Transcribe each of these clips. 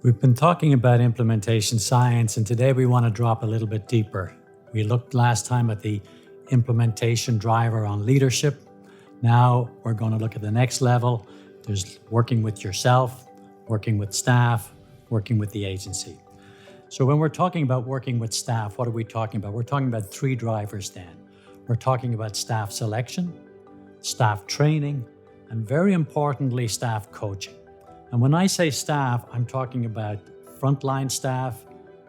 We've been talking about implementation science, and today we want to drop a little bit deeper. We looked last time at the implementation driver on leadership. Now we're going to look at the next level. There's working with yourself, working with staff, working with the agency. So when we're talking about working with staff, what are we talking about? We're talking about three drivers then. We're talking about staff selection, staff training, and very importantly, staff coaching. And when I say staff, I'm talking about frontline staff,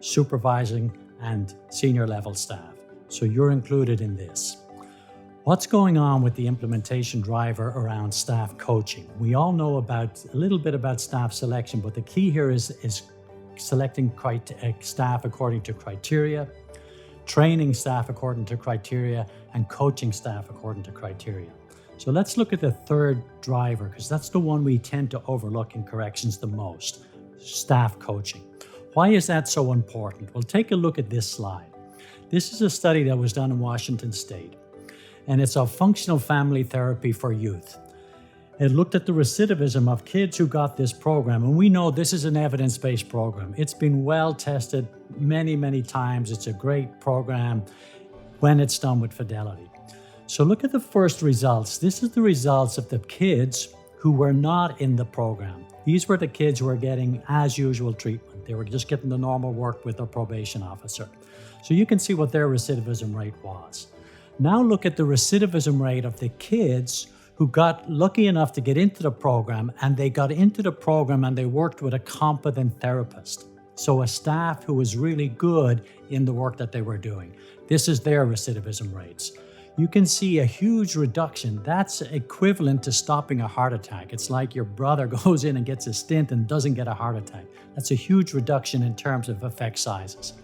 supervising, and senior level staff. So you're included in this. What's going on with the implementation driver around staff coaching? We all know a little bit about staff selection, but the key here is selecting staff according to criteria, training staff according to criteria, and coaching staff according to criteria. So let's look at the third driver, because that's the one we tend to overlook in corrections the most, staff coaching. Why is that so important? Well, take a look at this slide. This is a study that was done in Washington State, and it's a functional family therapy for youth. It looked at the recidivism of kids who got this program, and we know this is an evidence-based program. It's been well tested many, many times. It's a great program when it's done with fidelity. So look at the first results. This is the results of the kids who were not in the program. These were the kids who were getting as usual treatment. They were just getting the normal work with their probation officer. So you can see what their recidivism rate was. Now look at the recidivism rate of the kids who got lucky enough to get into the program, and they got into the program and they worked with a competent therapist. So a staff who was really good in the work that they were doing. This is their recidivism rates. You can see a huge reduction. That's equivalent to stopping a heart attack. It's like your brother goes in and gets a stint and doesn't get a heart attack. That's a huge reduction in terms of effect sizes.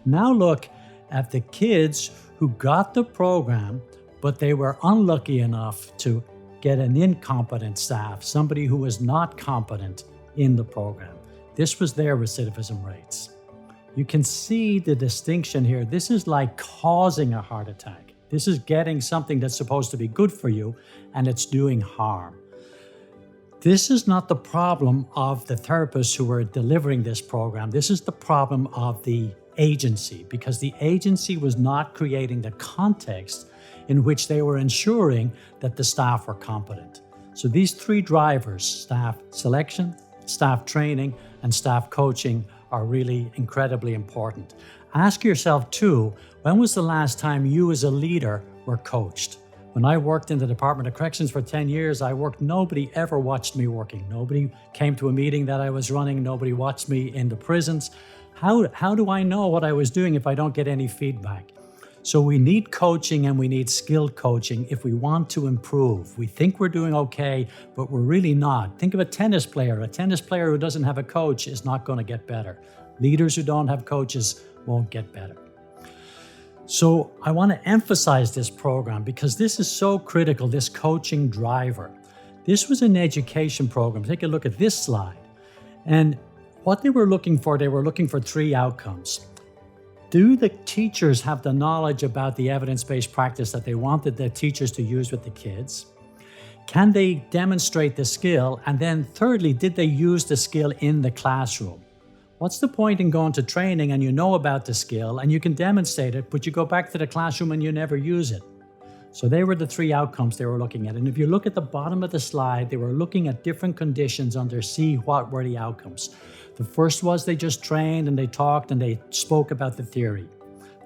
Now look at the kids who got the program, but they were unlucky enough to get an incompetent staff, somebody who was not competent in the program. This was their recidivism rates. You can see the distinction here. This is like causing a heart attack. This is getting something that's supposed to be good for you, and it's doing harm. This is not the problem of the therapists who were delivering this program. This is the problem of the agency, because the agency was not creating the context in which they were ensuring that the staff were competent. So these three drivers, staff selection, staff training, and staff coaching, are really incredibly important. Ask yourself too, when was the last time you as a leader were coached? When I worked in the Department of Corrections for 10 years, nobody ever watched me working. Nobody came to a meeting that I was running. Nobody watched me in the prisons. How do I know what I was doing if I don't get any feedback? So we need coaching, and we need skilled coaching if we want to improve. We think we're doing okay, but we're really not. Think of a tennis player. A tennis player who doesn't have a coach is not going to get better. Leaders who don't have coaches won't get better. So I want to emphasize this program because this is so critical, this coaching driver. This was an education program. Take a look at this slide. And what they were looking for three outcomes. Do the teachers have the knowledge about the evidence-based practice that they wanted the teachers to use with the kids? Can they demonstrate the skill? And then thirdly, did they use the skill in the classroom? What's the point in going to training and you know about the skill and you can demonstrate it, but you go back to the classroom and you never use it? So they were the three outcomes they were looking at. And if you look at the bottom of the slide, they were looking at different conditions under C, what were the outcomes? The first was they just trained and they talked and they spoke about the theory.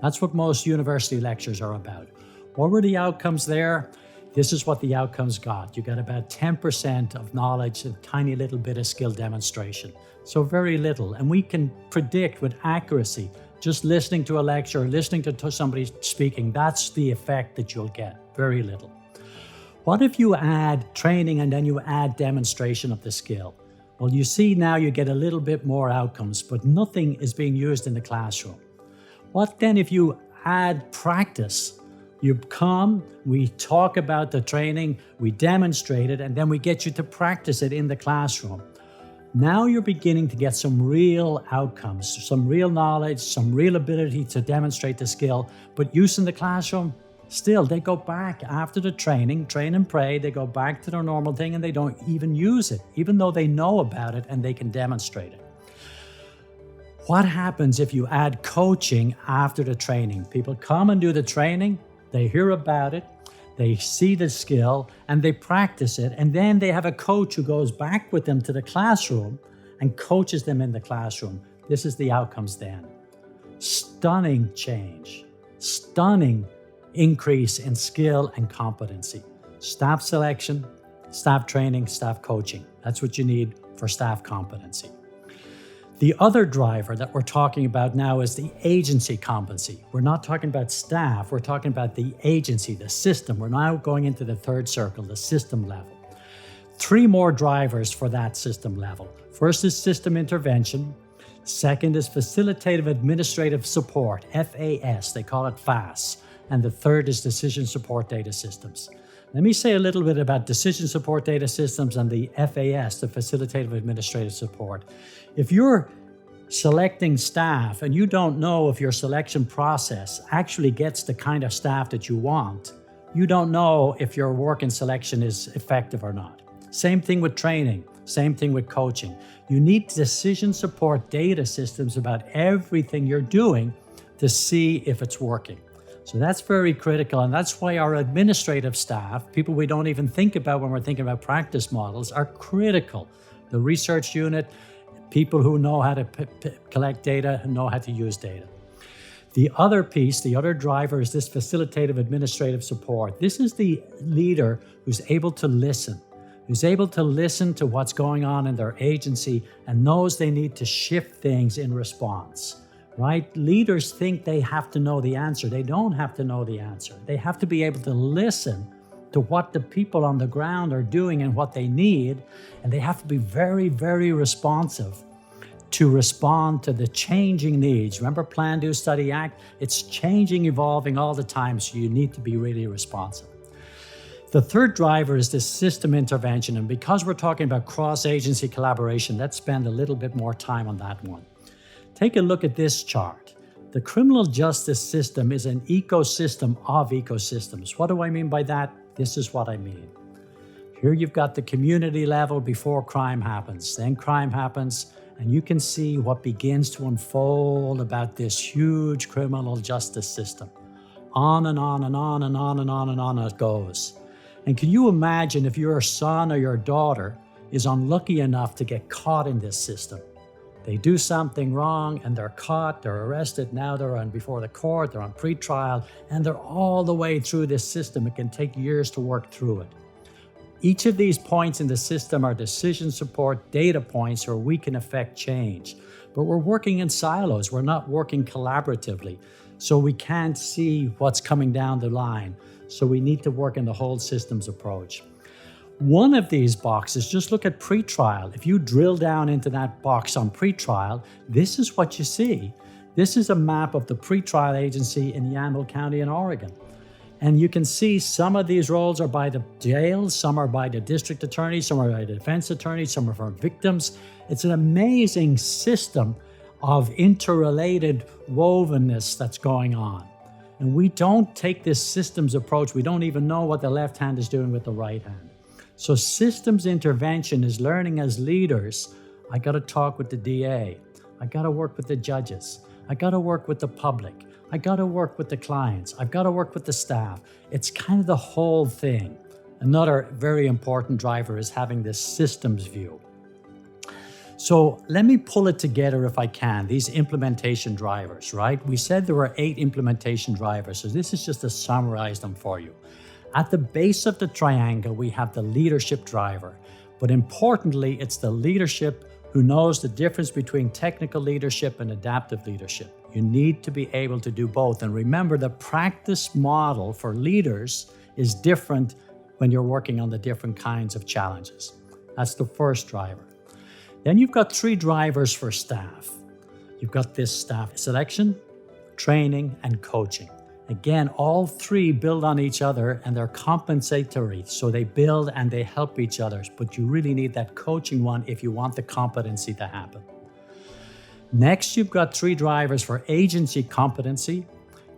That's what most university lectures are about. What were the outcomes there? This is what the outcomes got. You got about 10% of knowledge, a tiny little bit of skill demonstration. So very little. And we can predict with accuracy, just listening to a lecture, listening to somebody speaking, that's the effect that you'll get, very little. What if you add training and then you add demonstration of the skill? Well, you see now you get a little bit more outcomes, but nothing is being used in the classroom. What then if you add practice? You come, we talk about the training, we demonstrate it, and then we get you to practice it in the classroom. Now you're beginning to get some real outcomes, some real knowledge, some real ability to demonstrate the skill, but use in the classroom, Still, they go back after the training, train and pray, they go back to their normal thing and they don't even use it, even though they know about it and they can demonstrate it. What happens if you add coaching after the training? People come and do the training, they hear about it, they see the skill and they practice it, and then they have a coach who goes back with them to the classroom and coaches them in the classroom. This is the outcomes then. Stunning change, stunning increase in skill and competency. Staff selection, staff training, staff coaching. That's what you need for staff competency. The other driver that we're talking about now is the agency competency. We're not talking about staff, we're talking about the agency, the system. We're now going into the third circle, the system level. 3 more drivers for that system level. First is system intervention. Second is facilitative administrative support, FAS, they call it FAS. And the third is decision support data systems. Let me say a little bit about decision support data systems and the FAS, the facilitative administrative support. If you're selecting staff and you don't know if your selection process actually gets the kind of staff that you want, you don't know if your work in selection is effective or not. Same thing with training, same thing with coaching. You need decision support data systems about everything you're doing to see if it's working. So that's very critical, and that's why our administrative staff, people we don't even think about when we're thinking about practice models, are critical. The research unit, people who know how to collect data and know how to use data. The other piece, the other driver is this facilitative administrative support. This is the leader who's able to listen to what's going on in their agency and knows they need to shift things in response. Right? Leaders think they have to know the answer. They don't have to know the answer. They have to be able to listen to what the people on the ground are doing and what they need. And they have to be very, very responsive to respond to the changing needs. Remember Plan, Do, Study, Act? It's changing, evolving all the time, so you need to be really responsive. The third driver is this system intervention. And because we're talking about cross-agency collaboration, let's spend a little bit more time on that one. Take a look at this chart. The criminal justice system is an ecosystem of ecosystems. What do I mean by that? This is what I mean. Here you've got the community level before crime happens. Then crime happens, and you can see what begins to unfold about this huge criminal justice system. On and on and on and on and on and on it goes. And can you imagine if your son or your daughter is unlucky enough to get caught in this system? They do something wrong and they're caught, they're arrested, now they're on before the court, they're on pre-trial, and they're all the way through this system. It can take years to work through it. Each of these points in the system are decision support data points where we can affect change. But we're working in silos, we're not working collaboratively. So we can't see what's coming down the line. So we need to work in the whole systems approach. One of these boxes, just look at pretrial. If you drill down into that box on pretrial, this is what you see. This is a map of the pretrial agency in Yamhill County in Oregon. And you can see some of these roles are by the jails, some are by the district attorney, some are by the defense attorney, some are for victims. It's an amazing system of interrelated wovenness that's going on. And we don't take this systems approach. We don't even know what the left hand is doing with the right hand. So systems intervention is learning as leaders, I got to talk with the DA. I got to work with the judges. I got to work with the public. I got to work with the clients. I've got to work with the staff. It's kind of the whole thing. Another very important driver is having this systems view. So let me pull it together if I can, these implementation drivers, right? We said there were 8 implementation drivers, so this is just to summarize them for you. At the base of the triangle, we have the leadership driver, but importantly, it's the leadership who knows the difference between technical leadership and adaptive leadership. You need to be able to do both. And remember, the practice model for leaders is different when you're working on the different kinds of challenges. That's the first driver. Then you've got 3 drivers for staff. You've got this staff selection, training, and coaching. Again, all 3 build on each other and they're compensatory. So they build and they help each other, but you really need that coaching one if you want the competency to happen. Next, you've got 3 drivers for agency competency.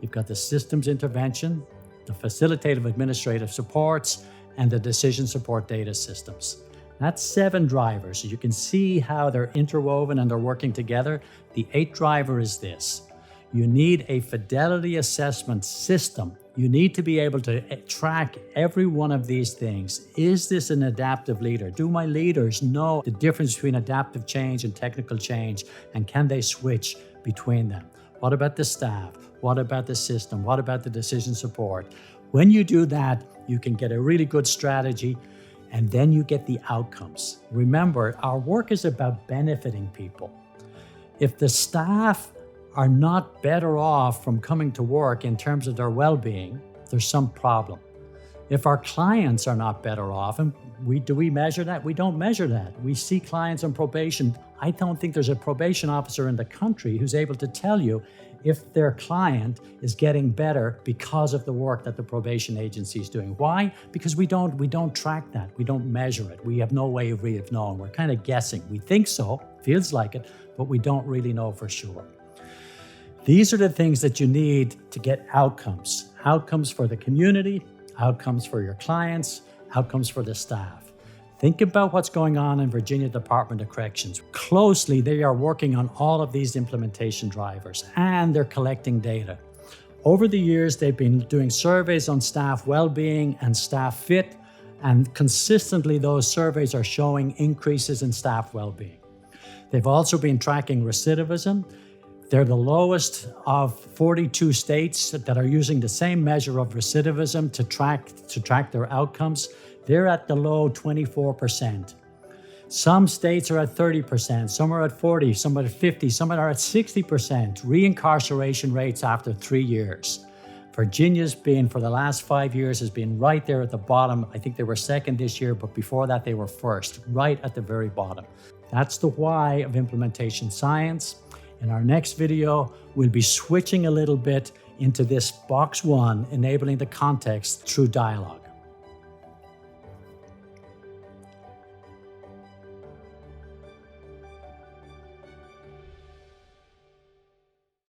You've got the systems intervention, the facilitative administrative supports, and the decision support data systems. That's 7 drivers. You can see how they're interwoven and they're working together. The 8th driver is this. You need a fidelity assessment system. You need to be able to track every one of these things. Is this an adaptive leader? Do my leaders know the difference between adaptive change and technical change? And can they switch between them? What about the staff? What about the system? What about the decision support? When you do that, you can get a really good strategy, and then you get the outcomes. Remember, our work is about benefiting people. If the staff are not better off from coming to work in terms of their well-being, there's some problem. If our clients are not better off, and do we measure that? We don't measure that. We see clients on probation. I don't think there's a probation officer in the country who's able to tell you if their client is getting better because of the work that the probation agency is doing. Why? Because we don't track that. We don't measure it. We have no way of really knowing. We're kind of guessing. We think so, feels like it, but we don't really know for sure. These are the things that you need to get outcomes. Outcomes for the community, outcomes for your clients, outcomes for the staff. Think about what's going on in Virginia Department of Corrections. Closely, they are working on all of these implementation drivers, and they're collecting data. Over the years, they've been doing surveys on staff well-being and staff fit, and consistently those surveys are showing increases in staff well-being. They've also been tracking recidivism. They're the lowest of 42 states that are using the same measure of recidivism to track their outcomes. They're at the low 24%. Some states are at 30%, some are at 40%, some are at 50%, some are at 60% reincarceration rates after 3 years. Virginia's been, for the last 5 years, has been right there at the bottom. I think they were second this year, but before that they were first, right at the very bottom. That's the why of implementation science. In our next video, we'll be switching a little bit into this box 1, enabling the context through dialogue.